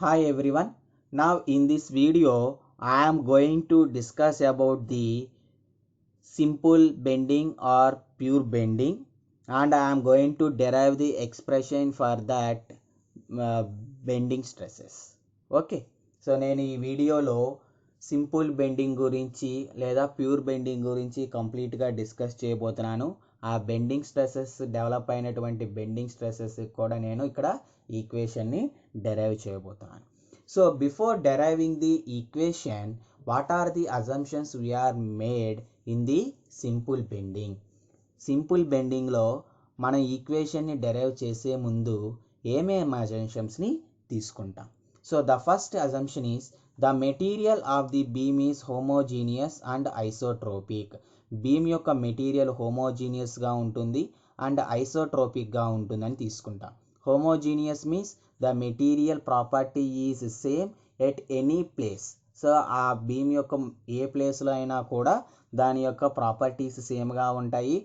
Hi everyone. Now in this video I am going to discuss about the simple bending or pure bending, and I am going to derive the expression for that uh, bending stresses. Okay, so నేను ఈ వీడియోలో simple bending గురించి లేదా pure bending గురించి కంప్లీట్గా discuss చేయబోతున్నాను. ఆ bending stresses develop అయినటువంటి బెండింగ్ స్ట్రెసెస్ కూడా నేను ఇక్కడ ఈక్వేషన్ని డెరైవ్ చేయబోతున్నాను. So before deriving the equation, what are the assumptions we are made in the simple bending? Simple బెండింగ్లో మనం ఈక్వేషన్ని డెరైవ్ చేసే ముందు ఏమేమి అజంప్షన్స్ని తీసుకుంటాం. So the first assumption is the material of the beam is homogeneous and isotropic. Beam యొక్క material హోమోజీనియస్గా ఉంటుంది అండ్ ఐసోట్రోపిక్గా ఉంటుందని తీసుకుంటాం. Homogeneous means the material property is same at any place. So ఆ బీమ్ యొక్క ఏ ప్లేస్లో అయినా కూడా దాని యొక్క ప్రాపర్టీస్ సేమ్గా ఉంటాయి.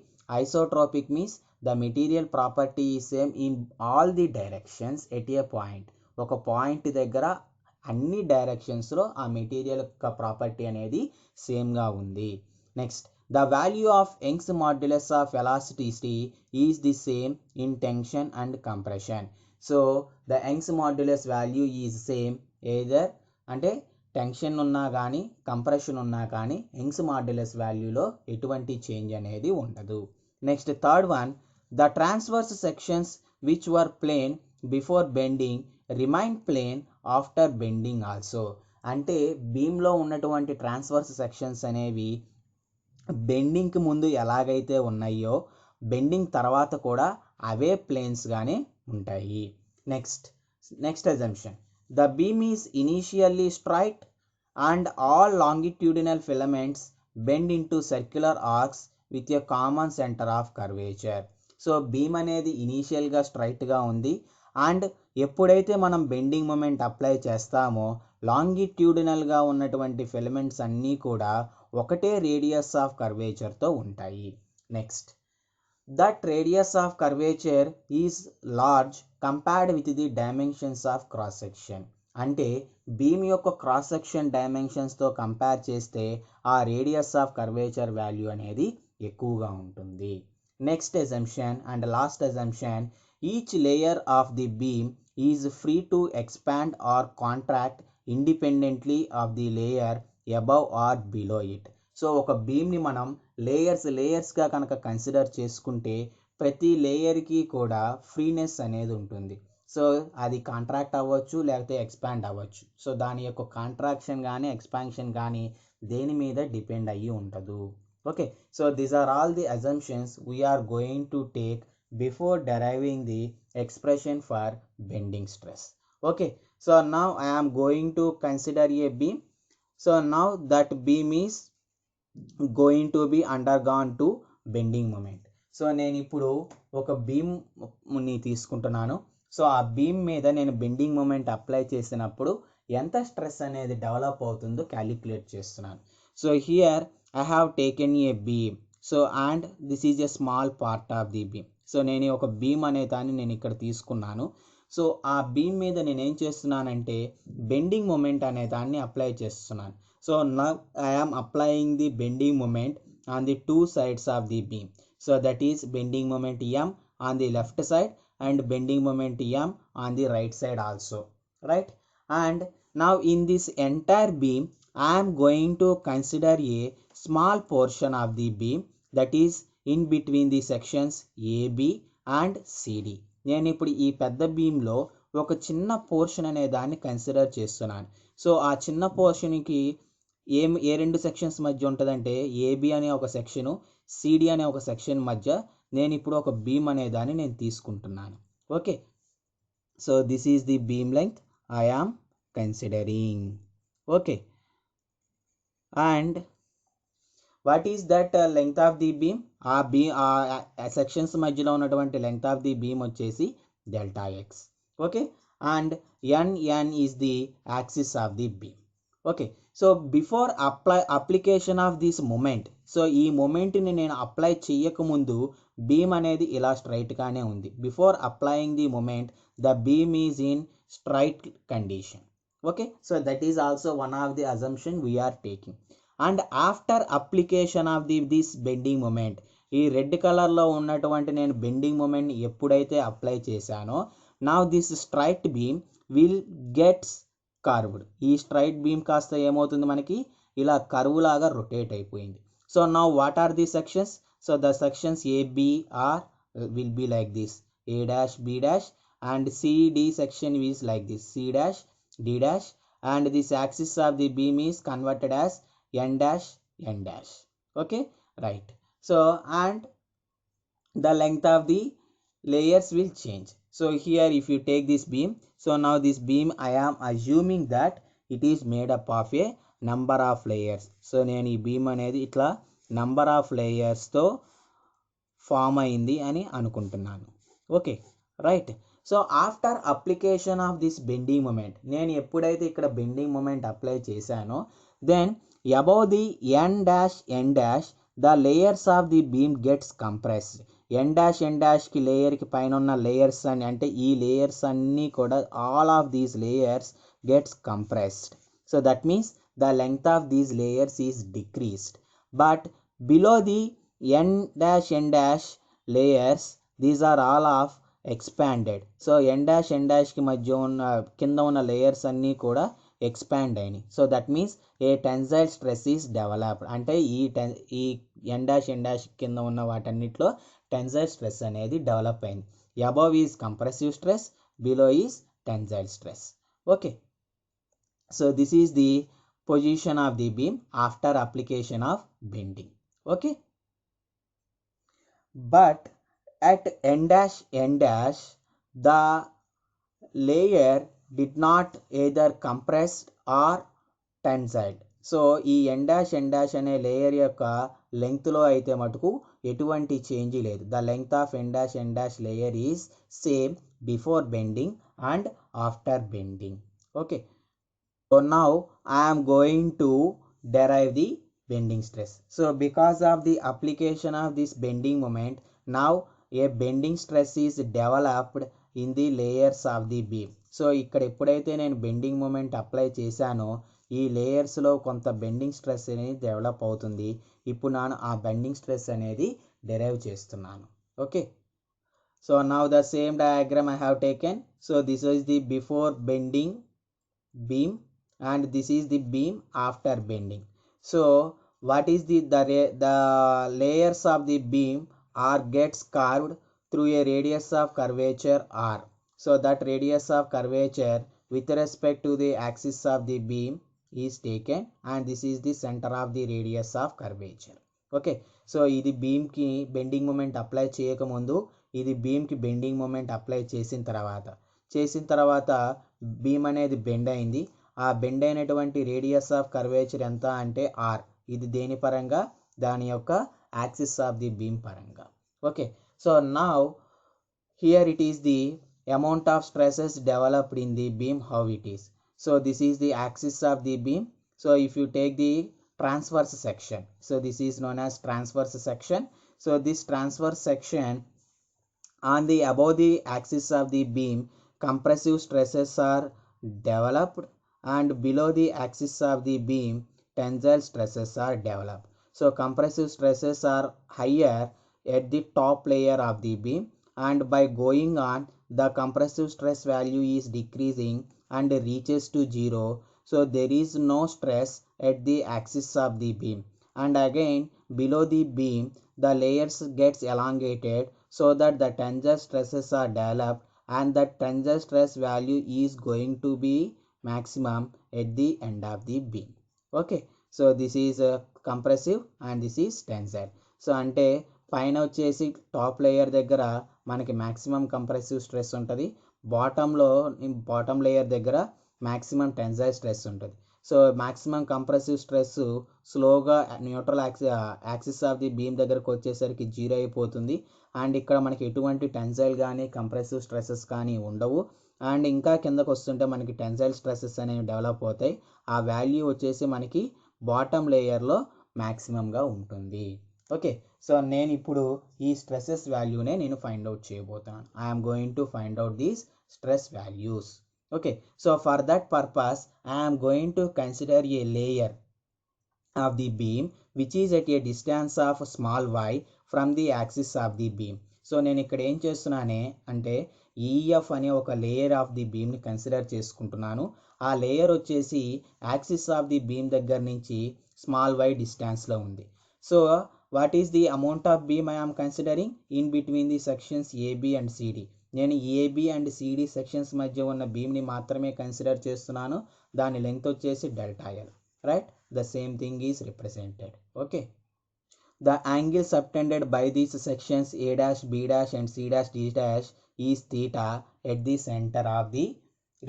Isotropic means the material property is same in all the directions at a point. ఒక పాయింట్ దగ్గర అన్ని డైరెక్షన్స్లో ఆ మెటీరియల్ యొక్క ప్రాపర్టీ అనేది సేమ్గా ఉంది. Next, the value of Young's modulus of elasticity is the same in tension and compression. So the Young's modulus value is same either అంటే tension ఉన్నా కానీ కంప్రెషన్ ఉన్నా కానీ యంగ్స్ మాడ్యులస్ వాల్యూలో ఎటువంటి చేంజ్ అనేది ఉండదు. Next, third one, the transverse sections which were plane before bending remain plane after bending also. అంటే బీమ్లో ఉన్నటువంటి ట్రాన్స్వర్స్ సెక్షన్స్ అనేవి బెండింగ్కి ముందు ఎలాగైతే ఉన్నాయో బెండింగ్ తర్వాత కూడా అవే ప్లేన్స్గానే ఉంటాయి. Next assumption, the beam is initially straight and all longitudinal filaments bend into circular arcs with a common center of curvature. So beam అనేది ఇనీషియల్గా స్ట్రైట్గా ఉంది అండ్ ఎప్పుడైతే మనం బెండింగ్ మూమెంట్ అప్లై చేస్తామో లాంగిట్యూడినల్గా ఉన్నటువంటి ఫిలమెంట్స్ అన్నీ కూడా ఒకటే రేడియస్ ఆఫ్ కర్వేచర్తో ఉంటాయి. Next, that radius of curvature is large compared with the dimensions of cross section. అంటే బీమ్ యొక్క క్రాస్ సెక్షన్ డైమెన్షన్స్తో కంపేర్ చేస్తే ఆ రేడియస్ ఆఫ్ కర్వేచర్ వాల్యూ అనేది ఎక్కువగా ఉంటుంది. Next assumption and last assumption, each layer of the beam is free to expand or contract independently of the layer above or below it. So ఒక బీమ్ని మనం లేయర్స్గా కనుక కన్సిడర్ చేసుకుంటే ప్రతి లేయర్కి కూడా ఫ్రీనెస్ అనేది ఉంటుంది. సో అది కాంట్రాక్ట్ అవ్వచ్చు లేకపోతే ఎక్స్పాండ్ అవ్వచ్చు. సో దాని యొక్క కాంట్రాక్షన్ కానీ ఎక్స్పాన్షన్ కానీ దేని మీద డిపెండ్ అయ్యి ఉండదు. Okay, so these are all the assumptions we are going to take before deriving the expression for bending stress. Okay, so now I am going to consider a beam. So now that beam is going to be undergone to bending moment. So నేను ఇప్పుడు ఒక బీమ్ని తీసుకుంటున్నాను. So ఆ beam మీద నేను bending moment apply చేసినప్పుడు ఎంత stress అనేది డెవలప్ అవుతుందో క్యాలిక్యులేట్ చేస్తున్నాను. So here I have taken a beam. So and this is a small part of the beam. So నేను ఒక బీమ్ అనే దాన్ని నేను ఇక్కడ తీసుకున్నాను. సో ఆ బీమ్ మీద నేను ఏం చేస్తున్నానంటే బెండింగ్ మూమెంట్ అనే దాన్ని అప్లై చేస్తున్నాను. So now I am applying the bending moment on the two sides of the beam. So that is bending moment M on the left side and bending moment M on the right side also, right? And now in this entire beam I am going to consider a small portion of the beam that is in between the sections AB and CD. నేను ఇప్పుడు ఈ పెద్ద బీమ్లో ఒక చిన్న portion అనే దాన్ని consider చేస్తున్నాను. So ఆ చిన్న పోర్షన్కి ఏ రెండు సెక్షన్స్ మధ్య ఉంటుందంటే ఏబి అనే ఒక సెక్షను సిడి అనే ఒక సెక్షన్ మధ్య నేను ఇప్పుడు ఒక బీమ్ అనే దాన్ని నేను తీసుకుంటున్నాను. Okay, so this is the beam length I am considering. Okay, and what is that length of the beam? ఆ సెక్షన్స్ మధ్యలో ఉన్నటువంటి లెంగ్త్ ఆఫ్ ది బీమ్ వచ్చేసి delta x. Okay, and N is the axis of the beam. Okay, so before application of this moment, so ఈ మూమెంట్ని నేను apply చేయకముందు beam అనేది ఇలా స్ట్రైట్గానే ఉంది. Before applying the moment the beam is in straight condition. Okay, so that is also one of the assumption we are taking. And after application of this bending moment, ఈ red కలర్లో ఉన్నటువంటి నేను bending moment ఎప్పుడైతే apply చేశానో now this straight beam will gets curved. ఈ straight beam కాస్త ఏమవుతుంది మనకి ఇలా కర్వ్ లాగా రొటేట్ అయిపోయింది. So now what are the sections? So the sections ABR will be like this, A dash B dash, and CD section is like this, C dash D dash, and this axis of the beam is converted as N dash N dash. Okay, right. So and the length of the layers will change. So here if you take this beam, so now this beam I am assuming that it is made up of a number of layers. So నేను ఈ beam అనేది ఇట్లా number of layers తో form అయింది అని అనుకుంటున్నాను. Okay, right. So after application of this bending moment, నేను ఎప్పుడైతే ఇక్కడ బెండింగ్ మూమెంట్ అప్లై చేశానో then above the N dash the layers of the beam gets compressed. N డాష్కి లేయర్కి పైన ఉన్న లేయర్స్ అని అంటే ఈ లేయర్స్ అన్నీ కూడా all of these layers gets compressed. So that means the length of these layers is decreased. But below the n dash layers, these are all of expanded. So n కి మధ్య ఉన్న కింద ఉన్న లేయర్స్ అన్నీ కూడా expand అయినాయి. So that means A tensile stress is developed. అంటే ఈ n dash కింద ఉన్న వాటన్నిటిలో టెన్సైల్ స్ట్రెస్ అనేది డెవలప్ అయింది. Above is compressive stress, below is tensile stress. Okay, so this is the position of the beam after application of bending. Okay, but at n dash the layer did not either compressed or tensile. So ఈ n dash అనే layer యొక్క లెంగ్త్లో అయితే మటుకు ఎటువంటి change లేదు. The length of n dash layer is same before bending and after bending. Okay, so now I am going to derive the bending stress. So because of the application of this bending moment, now a bending stress is developed in the layers of the beam. So ఇక్కడ ఎప్పుడైతే నేను bending moment apply చేశానో ఈ లేయర్స్లో కొంత bending stress అనేది develop అవుతుంది. ఇప్పుడు నేను ఆ బెండింగ్ స్ట్రెస్ అనేది డెరైవ్ చేస్తున్నాను. Okay, so now the same diagram I have taken. So this is the before bending beam and this is the beam after bending. So what is the layers of the beam are gets carved through a radius of curvature r. So that radius of curvature with respect to the axis of the beam is taken and this is the center of the radius of curvature. Okay, so ఇది బీమ్కి bending moment apply చేయకముందు, ఇది బీమ్కి bending moment apply చేసిన తర్వాత beam అనేది bend అయింది. ఆ bend అయినటువంటి radius of curvature ఎంత అంటే ఆర్. ఇది దేని పరంగా? దాని యొక్క యాక్సిస్ ఆఫ్ ది బీమ్ పరంగా. Okay, so now here it is the amount of stresses developed in the beam, how it is. So this is the axis of the beam. So if you take the transverse section, so this is known as transverse section. So this transverse section on the above the axis of the beam compressive stresses are developed and below the axis of the beam tensile stresses are developed. So compressive stresses are higher at the top layer of the beam and by going on the compressive stress value is decreasing and reaches to 0. So there is no stress at the axis of the beam and again below the beam the layers gets elongated so that the tensile stresses are developed and the tensile stress value is going to be maximum at the end of the beam. Okay, so this is compressive and this is tensile. So అంటే పైన వచ్చేసి top layer దగ్గర మనకి maximum compressive stress ఉంటుంది, bottom layer దగ్గర maximum tensile stress ఉంటుంది. So maximum compressive stress స్లోగా neutral axis of the beam దగ్గరకు వచ్చేసరికి 0 అయిపోతుంది అండ్ ఇక్కడ మనకి ఎటువంటి టెన్సైల్ కానీ కంప్రెసివ్ స్ట్రెసెస్ కానీ ఉండవు అండ్ ఇంకా కిందకు వస్తుంటే మనకి టెన్సైల్ స్ట్రెసెస్ అనేవి డెవలప్ అవుతాయి. ఆ వాల్యూ వచ్చేసి మనకి బాటమ్ లేయర్లో మ్యాక్సిమంగా ఉంటుంది. ఓకే, సో నేను ఇప్పుడు ఈ స్ట్రెసెస్ వాల్యూనే నేను ఫైండ్ అవుట్ చేయబోతున్నాను. I'm going to find out these stress values. Okay, so for that purpose I am going to consider a layer of the beam which is at a distance of small y from the axis of the beam. So నేను ఇక్కడ ఏం చేస్తున్నానే అంటే EF అనే ఒక layer of the బీమ్ని consider చేసుకుంటున్నాను. ఆ layer వచ్చేసి axis of the beam దగ్గర నుంచి స్మాల్ వై డిస్టెన్స్లో ఉంది. So what is the amount of beam I am considering in between the sections AB and CD. నేను ఏబి అండ్ సిడి సెక్షన్స్ మధ్య ఉన్న బీమ్ని మాత్రమే కన్సిడర్ చేస్తున్నాను. దాని లెంగ్త్ వచ్చేసి delta L, right. The same thing is represented. Okay, the angle subtended by these sections a dash b dash and c dash d dash is theta at the center of the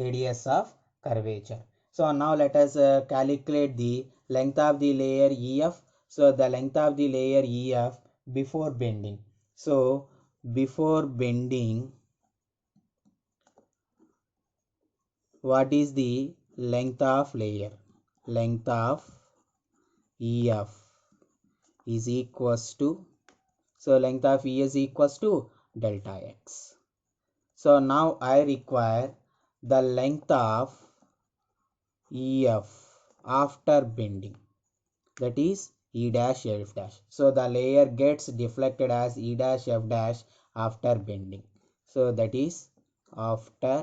radius of curvature. So now let us calculate the length of the layer ef. So the length of the layer ef before bending. So before bending, what is the length of layer? Length of EF is equals to, so length of E is equals to delta x. So now I require the length of EF after bending, that is E dash F dash. So the layer gets deflected as E dash F dash after bending. So that is after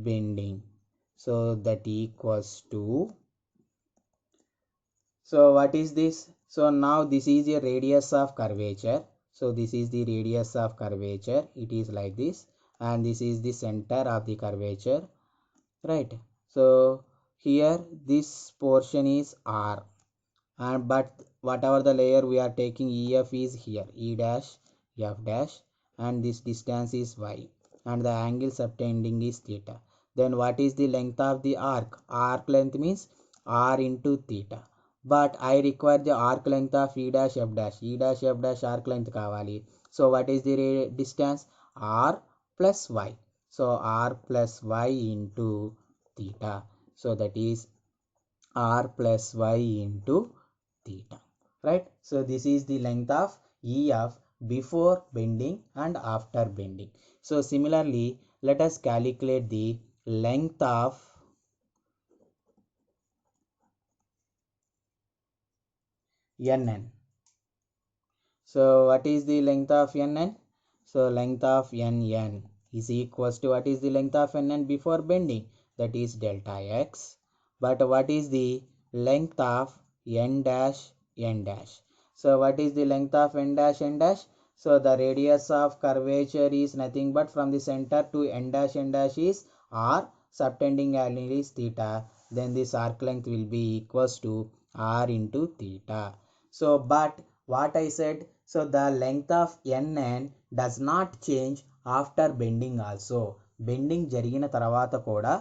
bending. So that equals to, so what is this? So now this is a radius of curvature. So this is the radius of curvature. It is like this, and this is the center of the curvature, right? So here this portion is R, and but whatever the layer we are taking, EF is here, E dash F dash, and this distance is Y, and the angle subtending is theta. Then what is the length of the arc? Arc length means R into theta. But I require the arc length of E dash F dash. E dash F dash arc length kavali. So what is the distance? R plus Y. So R plus Y into theta. So that is R plus Y into theta, right? So this is the length of EF before bending and after bending. So similarly, let us calculate the length of NN. So what is the length of NN? So length of NN is equals to, what is the length of NN before bending? That is delta x. But what is the length of N dash N dash? So what is the length of N dash N dash? So the radius of curvature is nothing but from the center to N dash is R, subtending angle is theta. Then this arc length will be equals to R into theta. So but what I said, so the length of NN does not change after bending also. Bending జరిగిన తర్వాత కూడా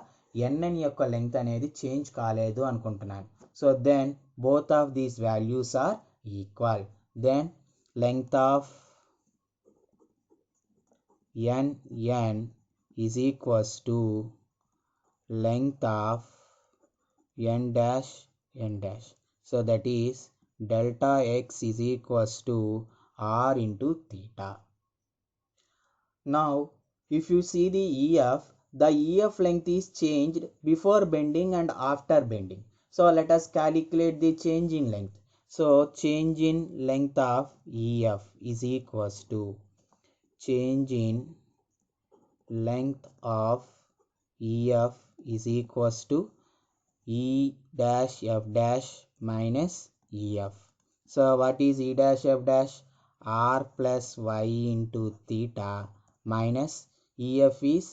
NN యొక్క length అనేది change కాలేదు అనుకుంటున్నాను. So then both of these values are equal. Then length of NN is equals to length of N dash N dash. So that is delta x is equals to R into theta. Now if you see the EF length is changed before bending and after bending. So let us calculate the change in length. So change in length of EF is equals to change in length of EF is equals to E dash F dash minus EF. So what is E dash F dash? R plus Y into theta minus EF is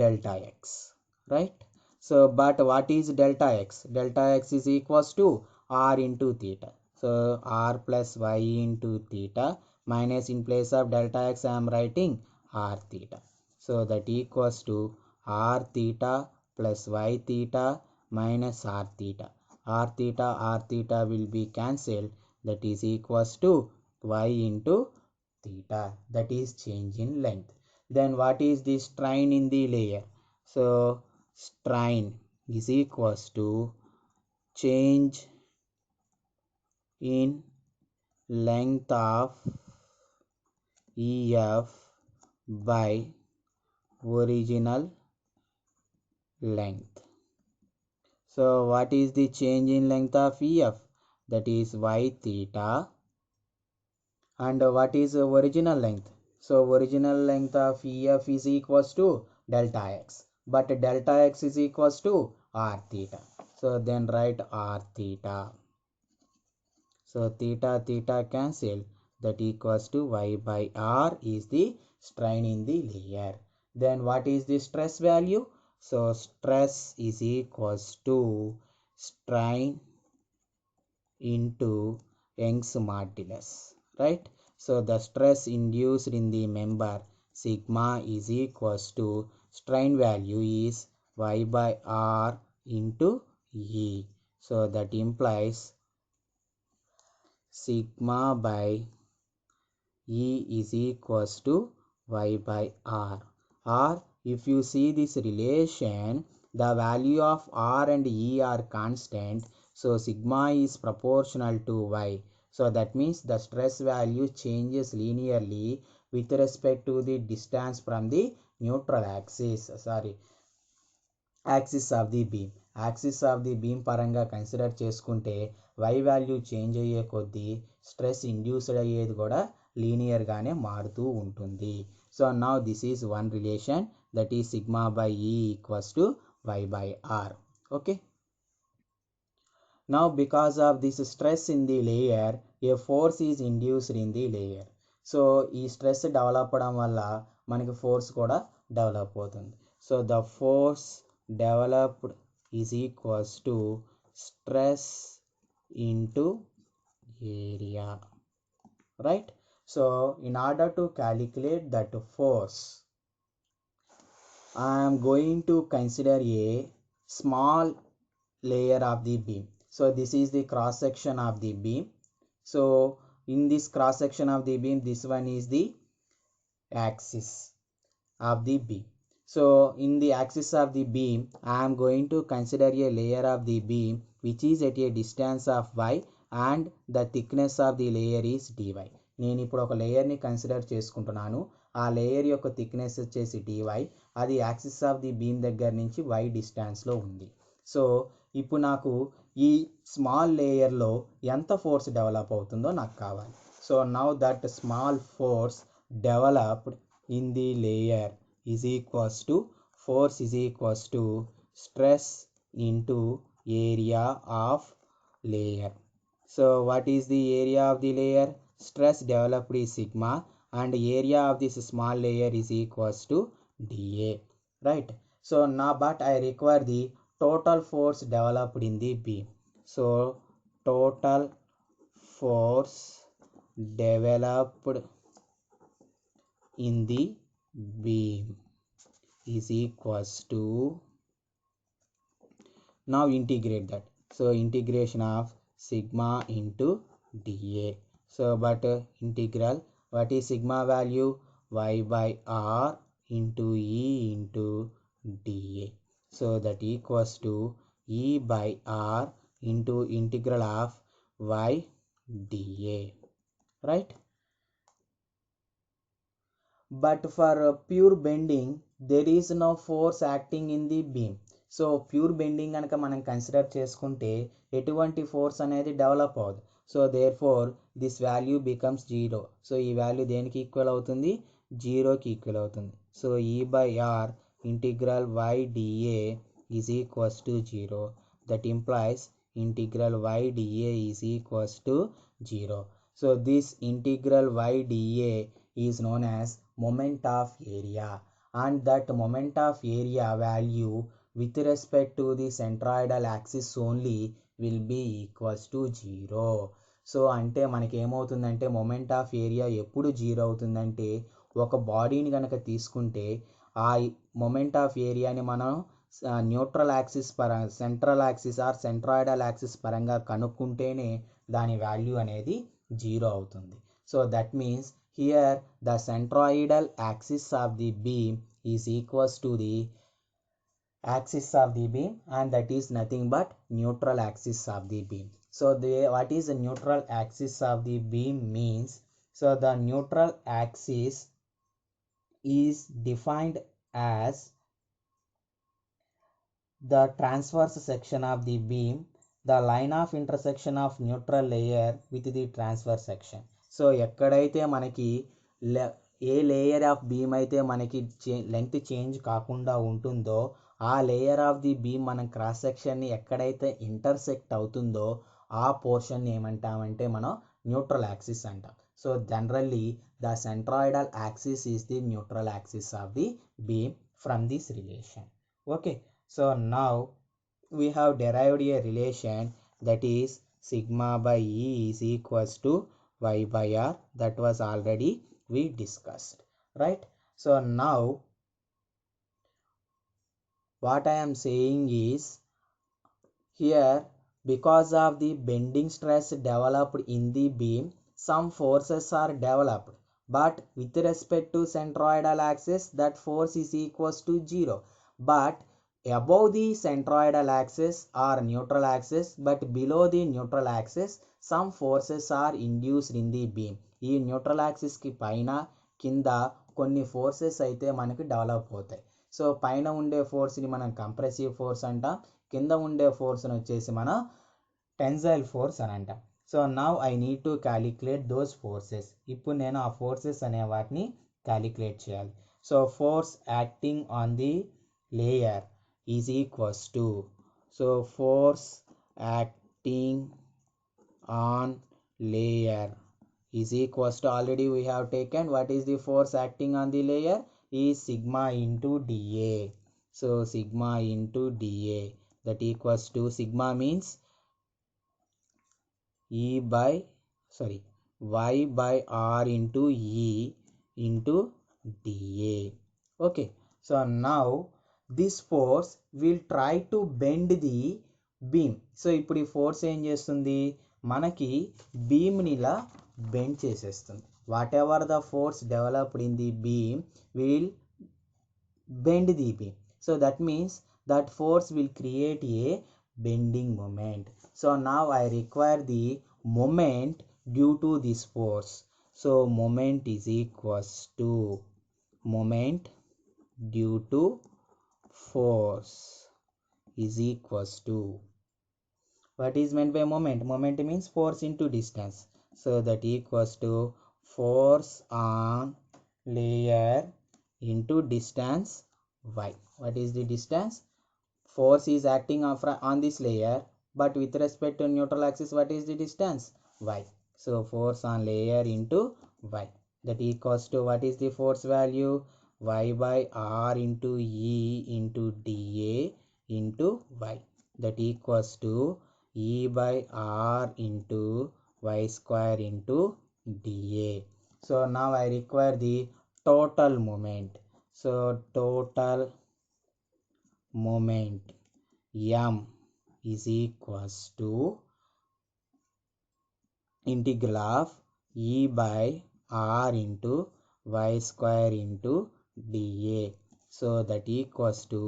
delta x, right? So but what is delta x? Delta x is equals to R into theta. So R plus Y into theta minus, in place of delta x I am writing R theta. So that equals to R theta plus Y theta minus R theta. R theta will be cancelled. That is equals to Y into theta. That is change in length. Then what is the strain in the layer? So strain is equals to change in length of EF by original length. So what is the change in length of EF? That is y theta. And what is original length? So original length of EF is equals to delta x. But delta x is equals to r theta. So then write r theta. So theta theta cancel. That equals to y by r is the strain in the layer. Then what is the stress value? So stress is equals to strain into Young's modulus, right? So the stress induced in the member sigma is equals to strain value is y by r into E. So that implies sigma by E is equals to y by r. Or if you see this relation, the value of r and E are constant. So sigma is proportional to y. So that means the stress value changes linearly with respect to the distance from the neutral axis. Axis of the beam. Axis of the beam పరంగా consider చేసుకుంటే y value change అయ్యే కొద్దీ stress induced అయ్యేది కూడా linear గానే మారుతూ ఉంటుంది. So now this is one relation, that is sigma by E equals to y by r. Okay, now because of this stress in the layer, a force is induced in the layer. So ఈ stress develop అవడం వల్ల మనకి force కూడా develop అవుతుంది. So the force developed is equals to stress into area, right? So in order to calculate that force, I am going to consider a small layer of the beam. So this is the cross section of the beam. So in this cross section of the beam, this one is the axis of the beam. So in the axis of the beam, I am going to consider a layer of the beam which is at a distance of y and the thickness of the layer is dy. నేను ఇప్పుడు ఒక లేయర్ని consider చేసుకుంటున్నాను. ఆ layer యొక్క thickness వచ్చేసి dy, అది axis of the beam దగ్గర నుంచి y డిస్టెన్స్లో ఉంది. సో ఇప్పుడు నాకు ఈ స్మాల్ లేయర్లో ఎంత ఫోర్స్ డెవలప్ అవుతుందో నాకు కావాలి. So now that small force developed in the layer is equals to force is equals to stress into area of layer. So what is the area of the layer? Stress developed is sigma and area of this small layer is equals to dA, right? So now but I require the total force developed in the beam. So total force developed in the beam is equals to, now integrate that. So integration of sigma into dA. So but integral, what is sigma value? Y by r into E into dA. So that equals to E by r into integral of y dA, right? But for pure bending, there is no force acting in the beam. So pure bending కనుక మనం consider చేసుకుంటే ఎటువంటి force అనేది develop అవ్వదు. So therefore this value becomes zero. So ఈ value దేనికి equal అవుతుంది? జీరోకి ఈక్వల్ అవుతుంది. So E by R integral Y dA is equals to zero. That implies integral Y dA is equals to zero. So this integral Y dA is known as moment of area, and that moment of area value with respect to the centroidal axis only will be equals to 0. So అంటే మనకి ఏమవుతుందంటే moment of area ఎప్పుడు zero అవుతుందంటే, ఒక బాడీని కనుక తీసుకుంటే ఆ మొమెంట్ ఆఫ్ ఏరియాని మనం న్యూట్రల్ యాక్సిస్ పరంగా, central axis are centroidal axis పరంగా కనుక్కుంటేనే దాని వాల్యూ అనేది జీరో అవుతుంది. So that means here the centroidal axis of the beam is equals to the axis of the beam, and that is nothing but neutral axis of the beam. So what is the neutral axis of the beam means? So the neutral axis is defined as the transverse section of the beam, the line of intersection of neutral layer with the transverse section. So ఎక్కడైతే మనకి ఏ layer of beam అయితే మనకి length change కాకుండా ఉంటుందో ఆ layer of the beam మనం cross సెక్షన్ని ఎక్కడైతే ఇంటర్సెక్ట్ అవుతుందో ఆ పోర్షన్ ఏమంటామంటే మనం న్యూట్రల్ యాక్సిస్ అంటాం. So generally the centroidal axis is the neutral axis of the beam from this relation. Okay, so now we have derived a relation that is sigma by E is equals to y by r. That was already we discussed, right? So now what I am saying is here, because of the bending stress developed in the beam, some forces are developed, but with respect to centroidal axis that force is equals to 0. But above the centroidal axis or neutral axis but below the neutral axis some forces are induced in the beam. ఈ neutral యాక్సిస్కి పైన కింద కొన్ని forces అయితే మనకి develop అవుతాయి. So పైన ఉండే ఫోర్స్ని మనం కంప్రెసివ్ ఫోర్స్ అంటాం, కింద ఉండే ఫోర్స్ని వచ్చేసి మనం టెన్సైల్ ఫోర్స్ అని అంటాం. So now I need to calculate those forces. ఇప్పుడు నేను ఆ ఫోర్సెస్ అనే వాటిని క్యాలిక్యులేట్ చేయాలి. So force acting on the layer is equals to, so force acting on layer is equals to, already we have taken what is the force acting on the layer is sigma into dA. So sigma into dA, that equals to, sigma means y by r into E into dA. Okay, so now this force will try to bend the beam. So ఇప్పుడు ఈ force ఏం చేస్తుంది, మనకి బీమ్ని ఇలా bend చేసేస్తుంది. What ever the force developed in the beam will bend the beam. So that means that force will create a bending moment. So now I require the moment due to this force. So moment is equals to moment due to force is equals to, what is meant by moment? Moment means force into distance. So that equals to force on layer into distance y. What is the distance? Force is acting on this layer, but with respect to neutral axis, what is the distance? Y. So force on layer into y, that equals to, what is the force value? Y by r into E into dA into y, that equals to E by r into y square into dA. So now I require the total moment. So total moment M is equals to integral of E by r into y square into dA. So that equals to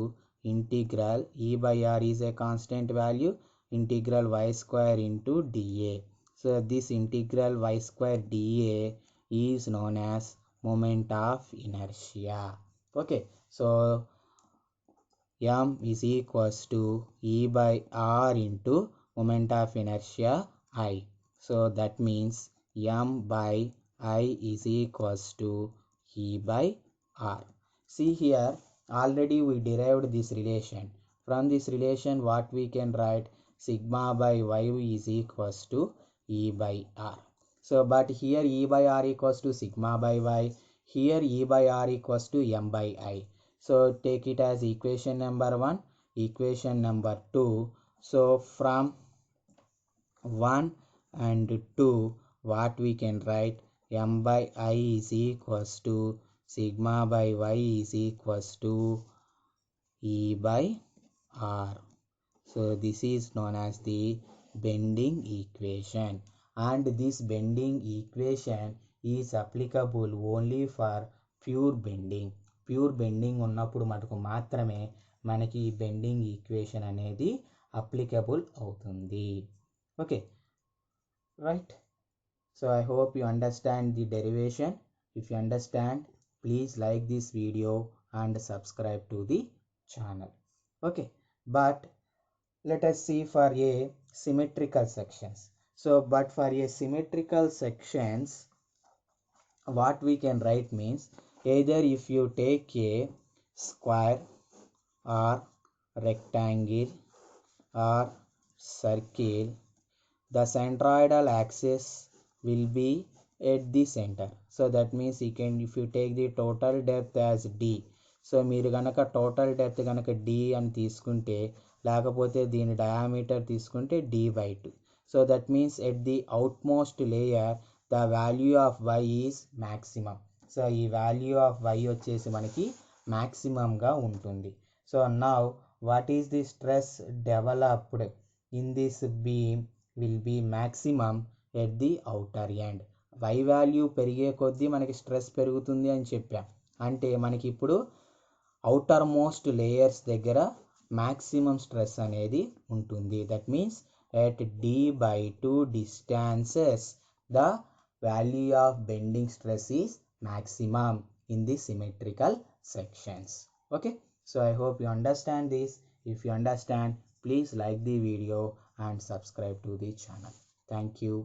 integral E by r is a constant value, integral y square into dA. So this integral y square dA is known as moment of inertia. Okay, so M is equals to E by r into moment of inertia I. So that means M by I is equals to E by r. See here, already we derived this relation. From this relation what we can write, sigma by y is equals to E by r. So but here E by r equals to sigma by y, here E by r equals to M by I. So take it as equation number 1, equation number 2. So from 1 and 2 what we can write, M by I is equals to sigma by y is equals to E by r. So this is known as the bending equation, and this bending equation is applicable only for pure bending. Pure bending ఉన్నప్పుడు మటుకు మాత్రమే మనకి ఈ bending equation అనేది applicable అవుతుంది. Okay, right. So I hope you understand the derivation. If you understand, please like this video and subscribe to the channel. Okay, but let us see for a symmetrical sections. So but for a symmetrical sections, what we can write means, either if you take a square or rectangle or circle, the centroidal axis will be at the center. So that means you can, if you take the total depth as d, so మీరు కనుక total depth కనుక d అని తీసుకుంటే, లేకపోతే దీని diameter తీసుకుంటే d/2. So that means at the outmost layer the value of y is maximum. So ఈ value of y వచ్చేసి మనకి మ్యాక్సిమంగా ఉంటుంది. So now what is the stress developed in this beam will be maximum at the outer end. y value పెరిగే కొద్దీ మనకి stress పెరుగుతుంది అని చెప్పాం. అంటే మనకి ఇప్పుడు outer most layers దగ్గర maximum stress అనేది ఉంటుంది. That means at d/2 distances the value of bending stress is maximum in the symmetrical sections. Okay, so I hope you understand this. If you understand, please like the video and subscribe to the channel. Thank you.